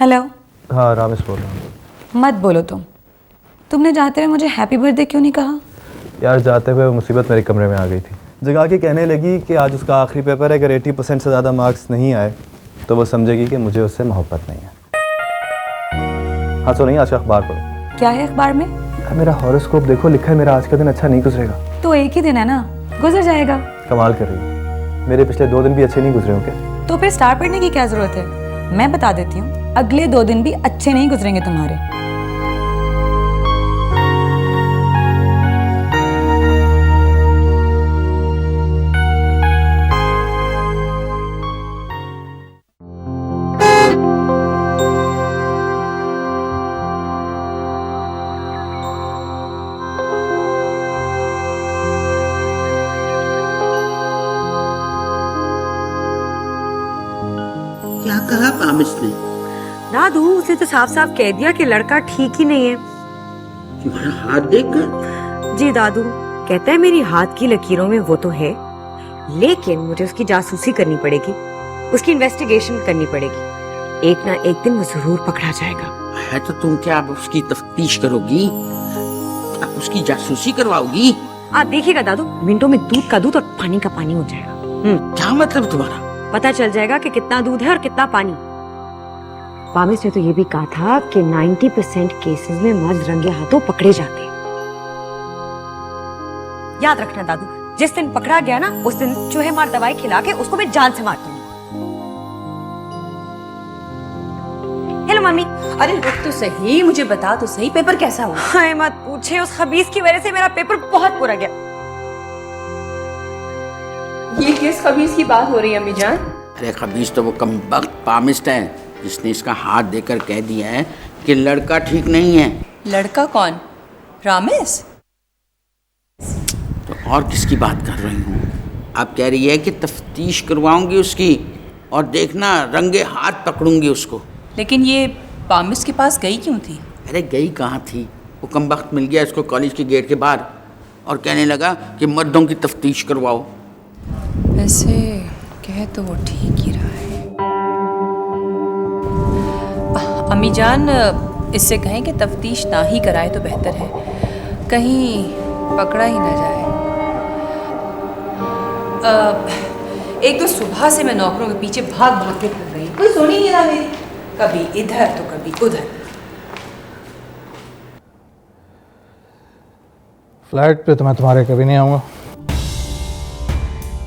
Hello. हाँ रामेश बोल रहा हूँ। मत बोलो तुमने जाते हुए मुझे हैप्पी बर्थडे क्यों नहीं कहा? यार जाते हुए मुसीबत मेरे कमरे में आ गई थी। जगा के कहने लगी कि आज उसका आखिरी पेपर है, अगर 80% से ज़्यादा मार्क्स नहीं आए तो वो समझेगी कि मुझे उससे मोहब्बत नहीं है। हाँ सुनिए, आज का अखबार पढ़ो। क्या है अखबार में? मेरा हॉरोस्कोप देखो, लिखा है मेरा आज का दिन अच्छा नहीं गुजरेगा। तो एक ही दिन है ना, गुजर जाएगा। कमाल कर रही है, मेरे पिछले 2 दिन भी अच्छे नहीं गुजरे होंगे। तो फिर स्टार पढ़ने की क्या जरूरत है? मैं बता देती हूँ, अगले 2 दिन भी अच्छे नहीं गुजरेंगे तुम्हारे। क्या कहा पामिश ने? दादू, उसे तो साफ साफ कह दिया कि लड़का ठीक ही नहीं है। तुम्हारा हाथ देखकर? जी दादू, कहता है मेरी हाथ की लकीरों में वो तो है, लेकिन मुझे उसकी जासूसी करनी पड़ेगी, उसकी इन्वेस्टिगेशन करनी पड़ेगी। एक ना एक दिन वो जरूर पकड़ा जाएगा। है तो तुम क्या अब उसकी तफ्तीश करोगी? अब उसकी जासूसी करवाओगी? आप देखिएगा दादू, मिनटों में दूध का दूध और पानी का पानी हो जाएगा। क्या मतलब तुम्हारा? पता चल जाएगा कि कितना दूध है और कितना पानी। पामिश ने तो ये भी कहा था कि 90% केसेस में मर्द रंगे हाथों पकड़े जाते हैं। याद रखना दादू, जिस दिन पकड़ा गया ना, उस दिन चूहे मार दवाई खिला के उसको मैं जान से मार दूंगी। Hello mummy. अरे रुक तो सही, मुझे बता तो सही, पेपर कैसा हुआ? हाय मत पूछे, उस खबीस की वजह से मेरा पेपर बहुत बुरा गया। ये किस खबीस की बात हो रही है अम्मी जान? अरे खबीस तो वो कमबख्त पामिश है जिसने इसका हाथ देकर कह दिया है कि लड़का ठीक नहीं है। लड़का कौन? रामेश? तो और किसकी बात कर रही हूँ? आप कह रही है कि तफ्तीश करवाऊंगी उसकी और देखना रंगे हाथ पकड़ूंगी उसको। लेकिन ये पामिश के पास गई क्यों थी? अरे गई कहाँ थी, वो कमबख्त मिल गया इसको कॉलेज के गेट के बाहर और कहने लगा कि मर्दों की तफ्तीश करवाओ। वैसे कह तो वो ठीक ही रहा है। अम्मी जान, इससे कहें कि तफ्तीश ना ही कराए तो बेहतर है, कहीं पकड़ा ही ना जाए। एक तो सुबह से मैं नौकरों के पीछे भाग भाग के कर रही हूँ, कोई सुन ही नहीं रहा मेरी, कभी इधर तो कभी उधर। फ्लैट पे तो मैं तुम्हारे कभी नहीं आऊँगा।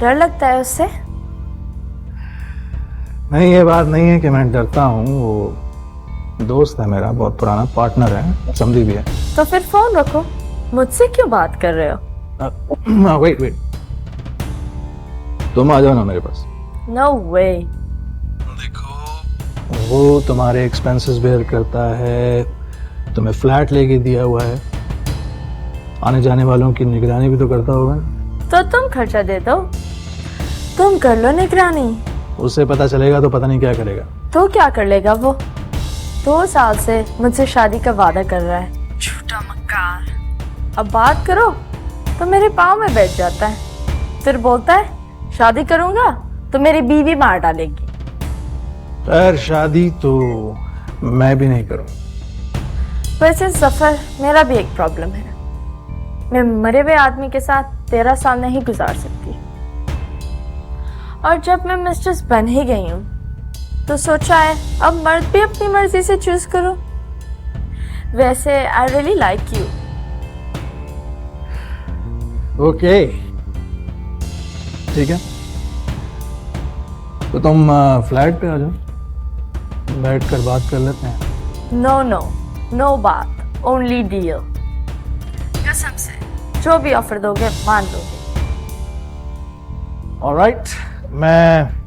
डर लगता है उससे? नहीं, ये बात नहीं है कि मैं डरता हूँ, वो दोस्त है मेरा, बहुत पुराना पार्टनर है, समझी भी है। तो फिर फोन रखो, मुझसे क्यों बात कर रहे हो? वेट, तुम आ जाओ ना मेरे पास। नो वे। देखो, वो तुम्हारे एक्सपेंसेस बेयर करता है, तुम्हें फ्लैट लेके दिया हुआ है, आने जाने वालों की निगरानी भी तो करता होगा। तो तुम खर्चा दे दो, तुम कर लो निगरानी। उससे पता चलेगा तो पता नहीं क्या करेगा। तो क्या कर लेगा वो? 2 साल से मुझसे शादी का वादा कर रहा है, झूठा मक्कार। अब बात करो तो मेरे पाँव में बैठ जाता है, फिर बोलता है शादी करूंगा तो मेरी बीवी मार डालेगी। खैर, शादी तो मैं भी नहीं करूँ। वैसे सफर मेरा भी एक प्रॉब्लम है, मैं मरे हुए आदमी के साथ 13 साल नहीं गुजार सकती, और जब मैं मिस्ट्रेस बन ही गई हूँ तो सोचा है अब मर्द भी अपनी मर्जी से चूज करूं। वैसे I really like you. Okay, ठीक है, तो तुम फ्लैट पे आ जाओ, बैठ कर बात कर लेते हैं। नो नो नो बात, ओनली डील। कसम से जो भी ऑफर दोगे मान लोगे। ऑलराइट, मैं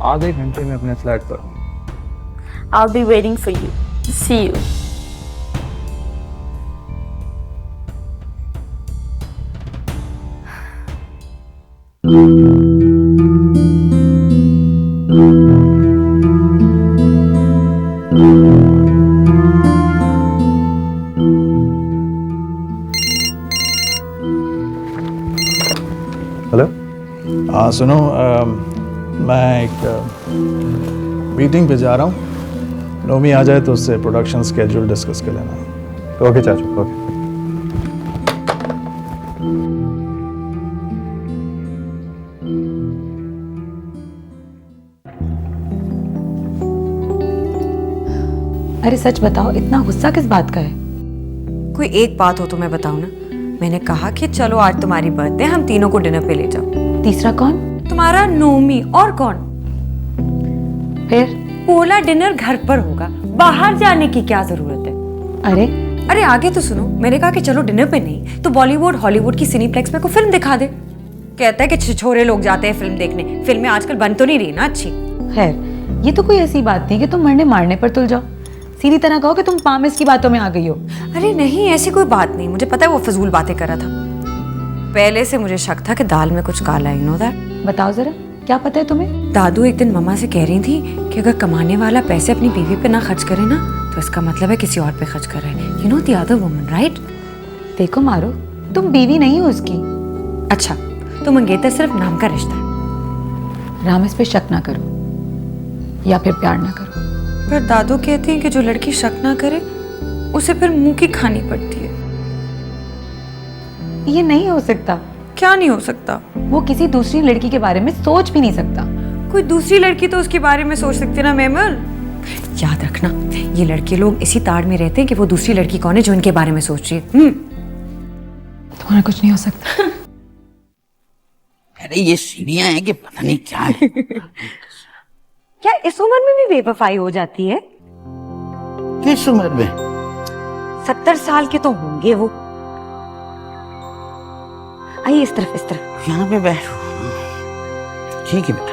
आधे घंटे में अपने फ्लैट पर हूँ। I'll be waiting for you. See you. Hello. हाँ सुनो, मैं एक मीटिंग पे जा रहा हूँ, नोमी आ जाए तो उससे प्रोडक्शन स्केड्यूल डिस्कस कर लेना। ओके चाचू, ओके। अरे सच बताओ, इतना गुस्सा किस बात का है? कोई एक बात हो तो मैं बताऊं ना। मैंने कहा कि चलो आज तुम्हारी बर्थडे, हम तीनों को डिनर पे ले जाओ। तीसरा कौन? तुम्हारा नोमी, और कौन? फिर? बोला डिनर घर पर होगा, बाहर जाने की क्या जरूरत है? अरे अरे आगे तो सुनो। मैंने कहा कि चलो डिनर पे नहीं तो बॉलीवुड हॉलीवुड की सिनीप्लेक्स में को फिल्म दिखा दे। कहता है कि छिछोरे लोग जाते हैं फिल्म देखने। फिल्में आजकल बन तो नहीं रही ना अच्छी। खैर, ये तो कोई ऐसी बात नहीं कि तुम मरने मारने पर तुल जाओ। सीधी तरह कहो कि तुम पामिस की बातों में आ गई हो। अरे नहीं, ऐसी कोई बात नहीं। मुझे पता है वो फजूल बातें कर रहा था। पहले से मुझे शक था कि दाल में कुछ काला है। You know that. बताओ जरा, क्या पता है तुम्हें? दादू एक दिन मम्मा से कह रही थी कि अगर कमाने वाला पैसे अपनी बीवी पे ना खर्च करे ना तो इसका मतलब है किसी और पे खर्च कर रहा है। You know the other woman, right? देखो मारो, तुम बीवी नहीं हो उसकी। अच्छा, तो मंगेतर सिर्फ नाम का रिश्ता है। राम, इस पे शक ना करो या फिर प्यार ना करो। पर दादू कहते हैं कि जो लड़की शक ना करे उसे फिर मुंह की खानी पड़ती है। ये नहीं हो सकता। क्या नहीं हो सकता? वो किसी दूसरी लड़की के बारे में सोच भी नहीं सकता। कोई दूसरी लड़की तो उसके बारे में सोच सकती है ना मेमल। याद रखना, ये लड़के लोग इसी ताड़ में रहते हैं कि वो दूसरी लड़की कौन है जो इनके बारे में सोच रही है। तुम्हारा कुछ नहीं हो सकता। अरे ये सीढ़ियां हैं कि पता नहीं क्या है। क्या इस उम्र में भी बेवफाई हो जाती है? किस उम्र में? 70 साल के तो होंगे वो। आइए इस तरफ, इस तरफ। यहाँ पे बैठो। ठीक है बेटा।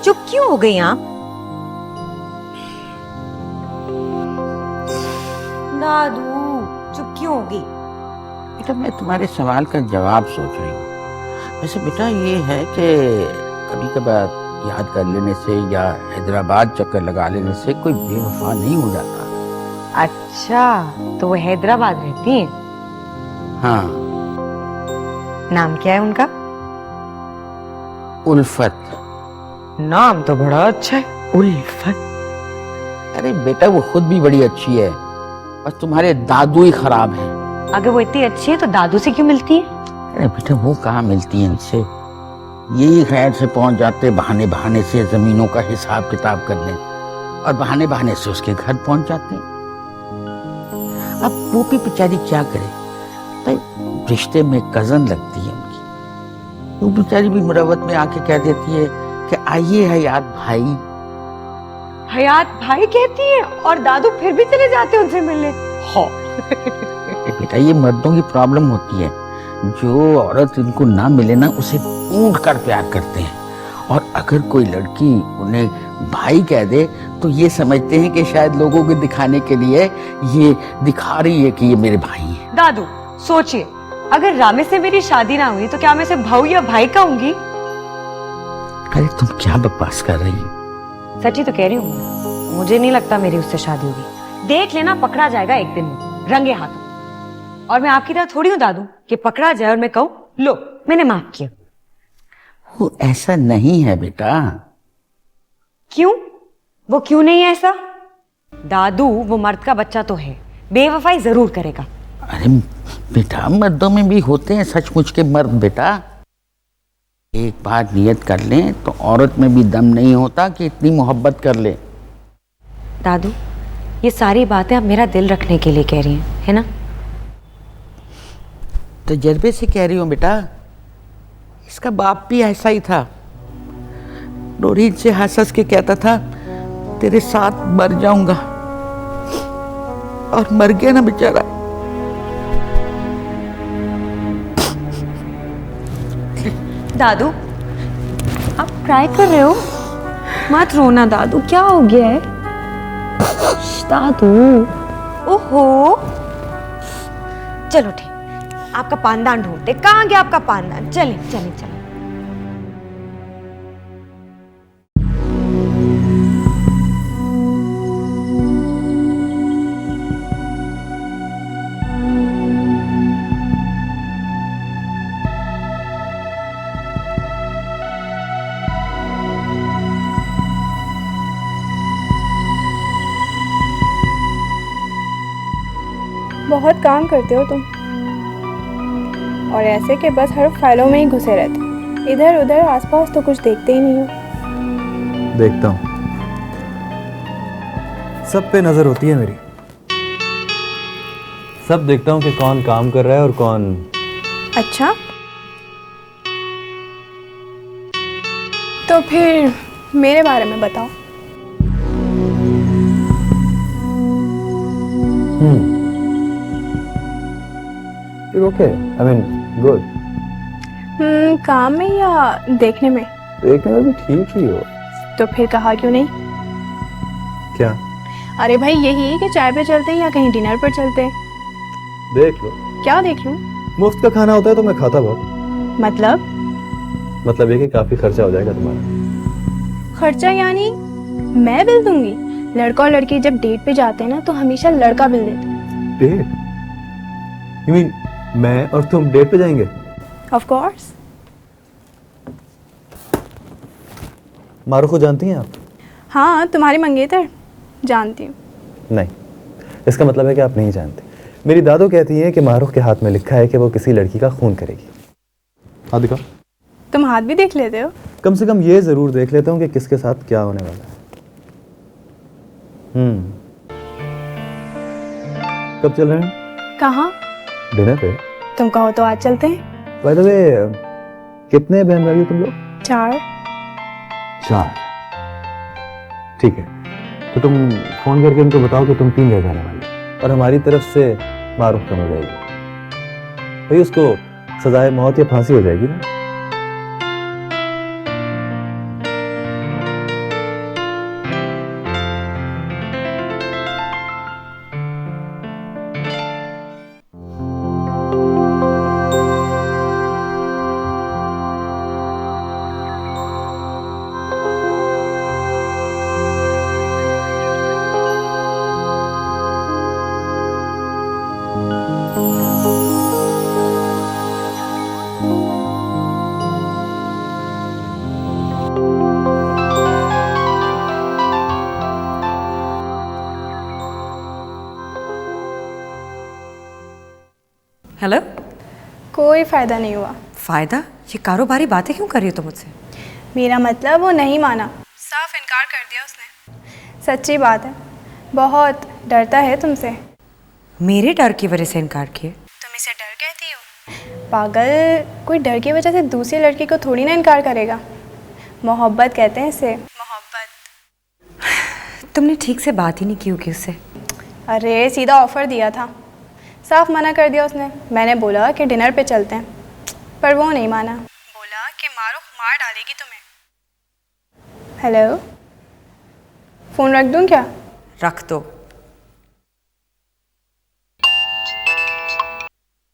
चुप क्यों हो गई आप? दादू चुप क्यों हो गई? बेटा मैं तुम्हारे सवाल का जवाब सोच रही हूँ। वैसे बेटा ये है कि कभी कभार याद कर लेने से या हैदराबाद चक्कर लगा लेने से कोई बेवफा नहीं हो जाता। अच्छा, तो वो हैदराबाद रहती है? हाँ। नाम क्या है उनका? उल्फत। नाम तो बड़ा अच्छा है, उल्फत। अरे बेटा वो खुद भी बड़ी अच्छी है, बस तुम्हारे दादू ही खराब हैं। अगर वो इतनी अच्छी है तो दादू से क्यों मिलती है? अरे बेटा वो कहाँ मिलती है इनसे। यही खैर से पहुंच जाते बहाने बहाने से जमीनों का हिसाब किताब करने, और बहाने बहाने से उसके घर पहुंच जाते हैं। अब वो भी बेचारी क्या करे भाई, रिश्ते में कजन लगती है उनकी। वो बेचारी भी मुरवत में आके कह देती है कि आइए हयात भाई। हयात भाई कहती है और दादू फिर भी चले जाते हैं उनसे मिलने। हाँ। बेटा ये मर्दों की प्रॉब्लम होती है। जो औरत इनको ना मिले ना उसे ढूंढ कर प्यार करते हैं, और अगर कोई लड़की उन्हें भाई कह दे तो ये समझते हैं कि शायद लोगों को दिखाने के लिए ये दिखा रही है कि ये मेरे भाई हैं। दादू सोचिए, अगर रामे से मेरी शादी ना हुई तो क्या मैं इसे भाऊ या भाई कहूंगी? अरे तुम क्या बकवास कर रही हो? सच्ची तो कह रही हूँ, मुझे नहीं लगता मेरी उससे शादी होगी। देख लेना, पकड़ा जाएगा एक दिन में रंगे हाथों। और मैं आपकी तरह थोड़ी हूँ दादू कि पकड़ा जाए और मैं कहूँ लो मैंने माफ किया। वो ऐसा नहीं है बेटा। क्यों? वो क्यों नहीं है ऐसा? दादू वो मर्द का बच्चा तो है, बेवफाई जरूर करेगा। अरे बेटा मर्दों में भी होते हैं सचमुच के मर्द बेटा। एक बार नियत कर लें तो औरत में भी दम नहीं होता कि इतनी मोहब्बत कर ले। दादू ये सारी बातें आप मेरा दिल रखने के लिए कह रही हैं, है ना? तजर्बे से कह रही हूँ बेटा। इसका बाप भी ऐसा ही था। नौरीन से हंस हंस के कहता था तेरे साथ मर जाऊंगा, और मर गया ना बेचारा। दादू आप ट्राई कर रहे हो? मत रोना दादू, क्या हो गया है? दादू ओहो, चलो ठीक, आपका पानदान ढूंढते। कहाँ गया आपका पानदान? चले चले चले। बहुत काम करते हो तुम, और ऐसे कि बस हर फाइलों में ही घुसे रहते हो, इधर उधर आसपास तो कुछ देखते ही नहीं हो। देखता हूँ, सब पे नजर होती है मेरी, सब देखता हूँ कि कौन काम कर रहा है और कौन। अच्छा, तो फिर मेरे बारे में बताओ। Okay, I mean good. काम में या देखने में? देखने में भी ठीक ही हो। तो फिर कहा क्यों नहीं? क्या? अरे भाई यही है कि चाय पे चलते हैं या कहीं डिनर पर चलते हैं। देख लो। क्या देख लूं? मुफ्त का खाना होता है तो मैं खाता बहुत। मतलब ये कि काफी खर्चा हो जाएगा तुम्हारा। खर्चा यानी मैं बिल दूंगी? लड़का और लड़की जब डेट पे जाते हैं ना तो हमेशा लड़का बिल देता है। डेट? यू मीन मैं और तुम डेट पे जाएंगे? Of course. मारूफ को जानती हैं आप? हाँ, तुम्हारी मंगेतर जानती हूँ। नहीं, इसका मतलब है कि आप नहीं जानते। मेरी दादू कहती हैं कि मारूफ के हाथ में लिखा है कि वो किसी लड़की का खून करेगी। हाँ दिखाओ। तुम हाथ भी देख लेते हो? कम से कम ये जरूर देख लेता हूँ कि किसके साथ क्या होने वाला है। कब चल रहे हैं? कहाँ? डिनर पे। तुम कहो तो आज चलते हैं। बाय द वे, कितने बहन भाई हो तुम लोग? 4। 4? ठीक है, तो तुम फोन करके उनको बताओ कि तुम 3 रह जाने वाले हो और हमारी तरफ से मारूफ कम हो जाएगी। भाई उसको सजाए मौत या फांसी हो जाएगी ना। हेलो। कोई फायदा नहीं हुआ। फायदा? ये कारोबारी बातें क्यों कर रही हो तुम मुझसे? मेरा मतलब वो नहीं माना, साफ इनकार कर दिया उसने। सच्ची बात है, बहुत डरता है तुमसे। मेरे डर की वजह से इनकार किए? तुम इसे डर कहती हो? पागल, कोई डर की वजह से दूसरी लड़की को थोड़ी ना इनकार करेगा। मोहब्बत कहते हैं इसे, मोहब्बत। तुमने ठीक से बात ही नहीं की होगी उससे। अरे सीधा ऑफर दिया था, साफ मना कर दिया उसने। मैंने बोला कि डिनर पे चलते हैं, पर वो नहीं माना। बोला कि मारूफ मार डालेगी तुम्हें। हेलो, फोन रख दूं क्या? रख दो।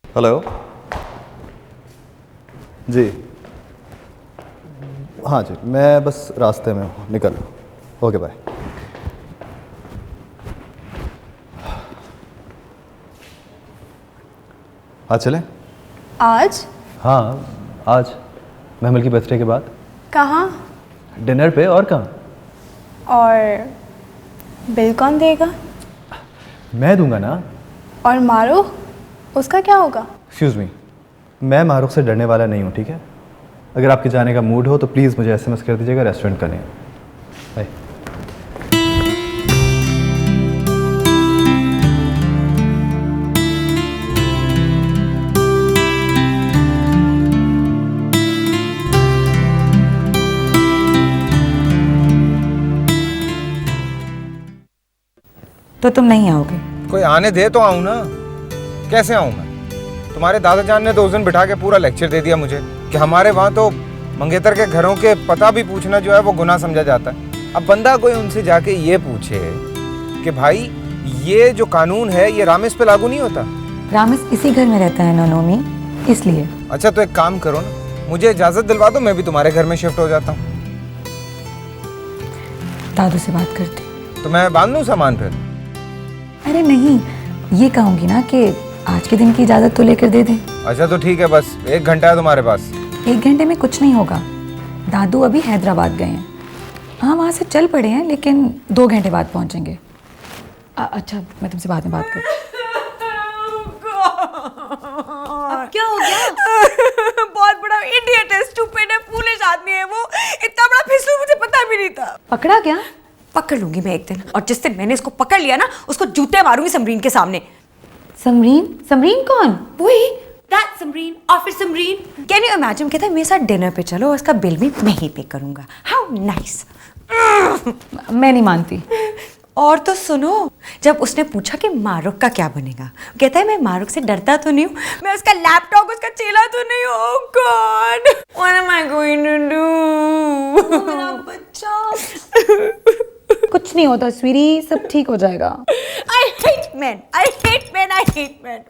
हेलो जी। हाँ जी, मैं बस रास्ते में हूँ, निकल। Okay bye. आज चलें? आज? हाँ आज, महमल की बर्थडे के बाद। कहाँ? डिनर पे, और कहाँ? और बिल कौन देगा? मैं दूंगा ना। और मारूफ, उसका क्या होगा? एक्सक्यूज़ मी, मैं मारूफ से डरने वाला नहीं हूँ, ठीक है? अगर आपके जाने का मूड हो तो प्लीज़ मुझे SMS कर दीजिएगा, रेस्टोरेंट का नहीं। बाय। तो तुम नहीं आओगे? कोई आने दे तो आऊँ ना। कैसे आऊँ मैं? तुम्हारे दादा जान ने तो उस दिन बिठा के पूरा लेक्चर दे दिया मुझे कि हमारे वहाँ तो मंगेतर के घरों के पता भी पूछना जो है वो गुनाह समझा जाता है। अब बंदा कोई उनसे जाके ये पूछे कि भाई ये जो कानून है ये रामेश पे लागू नहीं होता। रामेश इसी घर में रहता है नोनोमी, इसलिए। अच्छा तो एक काम करो ना, मुझे इजाजत दिलवा दो, मैं भी तुम्हारे घर में शिफ्ट हो जाता हूँ। दादू से बात करती। तो मैं बांध लूँ सामान फिर? अरे नहीं, ये कहूंगी ना कि आज के दिन की इजाजत तो लेकर दे दें। अच्छा तो ठीक है, बस 1 घंटा है तुम्हारे पास। 1 घंटे में कुछ नहीं होगा। दादू अभी हैदराबाद गए हैं। हाँ वहाँ से चल पड़े हैं, लेकिन 2 घंटे बाद पहुँचेंगे। अच्छा मैं तुमसे बाद में बात करती हूँ। क्या हो गया? बहुत बड़ा इडियट है, स्टूपिड है, फूलिश आदमी है वो। इतना बड़ा फिसलू मुझे पता भी नहीं था। पकड़ा क्या? पकड़ लूंगी मैं एक दिन, और जिस दिन मैंने इसको पकड़ लिया ना, उसको जूते मारूंगी समरीन के सामने। समरीन? समरीन कौन? वही that Samreen, office Samreen. Can you imagine, कहता है मेरे साथ डिनर पे चलो, उसका बिल भी मैं ही पे करूंगा। How nice. मैं नहीं मानती। और तो सुनो, जब उसने पूछा कि मारुख का क्या बनेगा, कहता है मैं मारुख से डरता तो नहीं हूँ, मैं उसका लैपटॉप, उसका चेला तो नहीं हूँ। Oh God, what am I going to do? मेरा बच्चा। कुछ नहीं होता स्वीटी, सब ठीक हो जाएगा। I hate men, I hate men, I hate men.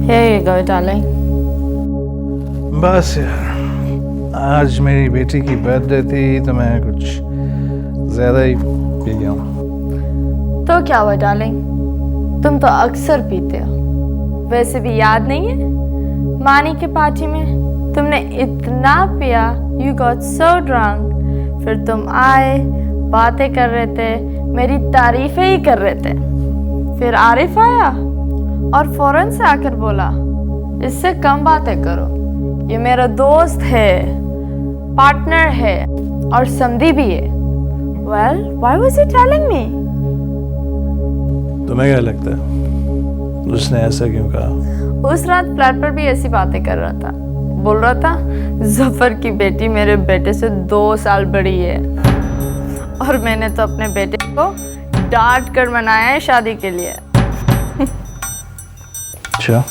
Here you go, darling. बस यार, आज मेरी बेटी की बर्थडे थी तो मैं कुछ ज़्यादा ही पी गया हूँ। तो क्या हुआ डार्लिंग, तुम तो अक्सर पीते हो। वैसे भी याद नहीं है मानी के पार्टी में तुमने इतना पिया, यू गॉट सो ड्रंक, फिर तुम आए, बातें कर रहे थे, मेरी तारीफें ही कर रहे थे। फिर आरिफ आया और फौरन से आकर बोला इससे कम बातें करो, ये मेरा दोस्त है, पार्टनर है और समधी भी है। Well, why was he telling me? तुम्हें क्या लगता है उसने ऐसा क्यों कहा? उस रात फ्लैट पर भी ऐसी बातें कर रहा था, बोल रहा था जफर की बेटी मेरे बेटे से 2 साल बड़ी है, और मैंने तो अपने बेटे को डांट कर मनाया है शादी के लिए। अच्छा।